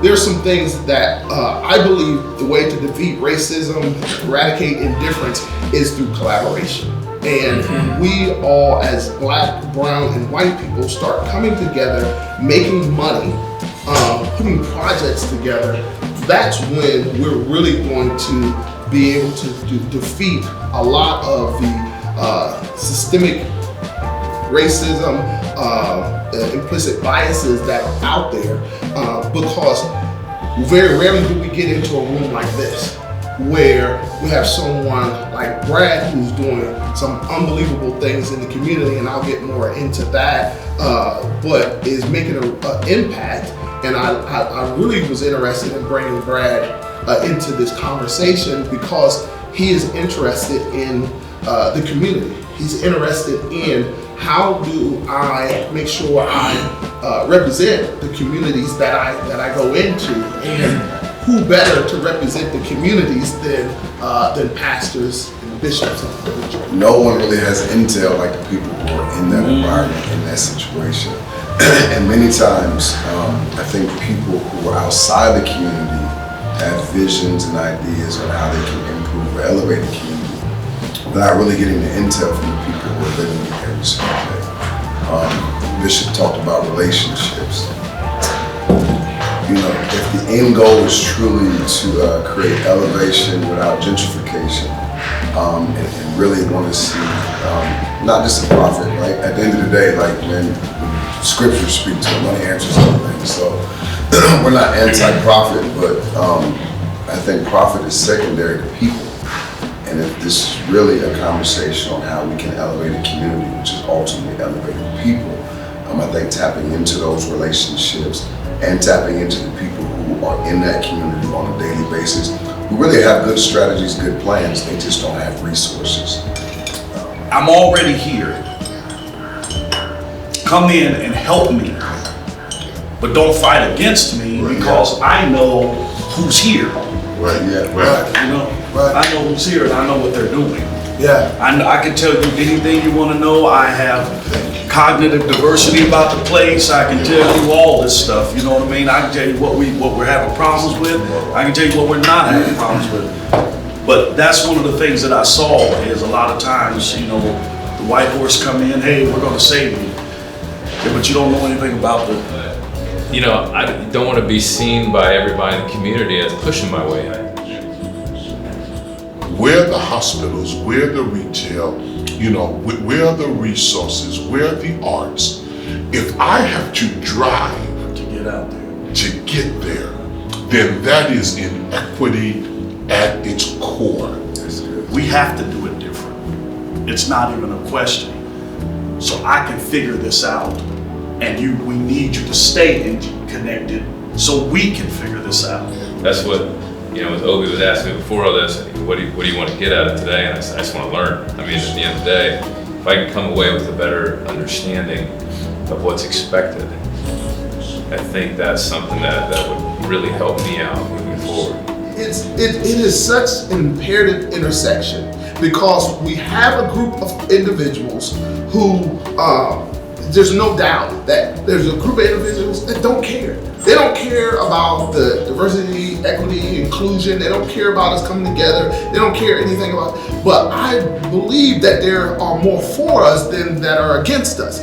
there's some things that I believe the way to defeat racism, eradicate indifference, is through collaboration. And we all, as black, brown, and white people, start coming together, making money, putting projects together. That's when we're really going to be able to defeat a lot of the systemic racism, implicit biases that are out there, because very rarely do we get into a room like this, where we have someone like Brad who's doing some unbelievable things in the community, and I'll get more into that, but is making an impact. And I really was interested in bringing Brad into this conversation because he is interested in the community. He's interested in how do I make sure I represent the communities that I go into, and who better to represent the communities than pastors and bishops of the church. No one really has intel like the people who are in that environment, in that situation. And many times, I think people who are outside the community have visions and ideas on how they can improve or elevate the community, without really getting the intel from the people who are living it every single day. Bishop talked about relationships. You know, if the end goal is truly to create elevation without gentrification, and really want to see not just a profit, right? At the end of the day, like when scripture speaks, so money answers everything. So we're not anti-profit, but I think profit is secondary to people. And if this is really a conversation on how we can elevate a community, which is ultimately elevating people, I think tapping into those relationships and tapping into the people who are in that community on a daily basis, who really have good strategies, good plans, they just don't have resources. I'm already here. Come in and help me, but don't fight against me, because I know who's here. Right, yeah, right. You know, I know who's here and I know what they're doing. Yeah. I can tell you anything you want to know. I have cognitive diversity about the place. I can tell you all this stuff. You know what I mean? I can tell you what we're having problems with. I can tell you what we're not having problems with. But that's one of the things that I saw is a lot of times, you know, the white horse come in, hey, we're going to save you. Yeah, but you don't know anything about the. You know, I don't want to be seen by everybody in the community as pushing my way in. Where are the hospitals? Where are the retail? You know, where are the resources? Where are the arts? If I have to drive To get out there. to get there, then that is inequity at its core. We have to do it different. It's not even a question. So I can figure this out, and we need you to stay connected so we can figure this out. That's what, you know, as Obie was asking me before all this, what do you want to get out of today? And I just want to learn. I mean, at the end of the day, if I can come away with a better understanding of what's expected, I think that's something that would really help me out moving forward. It is such an imperative intersection, because we have a group of individuals who, there's no doubt that there's a group of individuals that don't care. They don't care about the diversity, equity, inclusion. They don't care about us coming together. They don't care anything about it. But I believe that there are more for us than that are against us.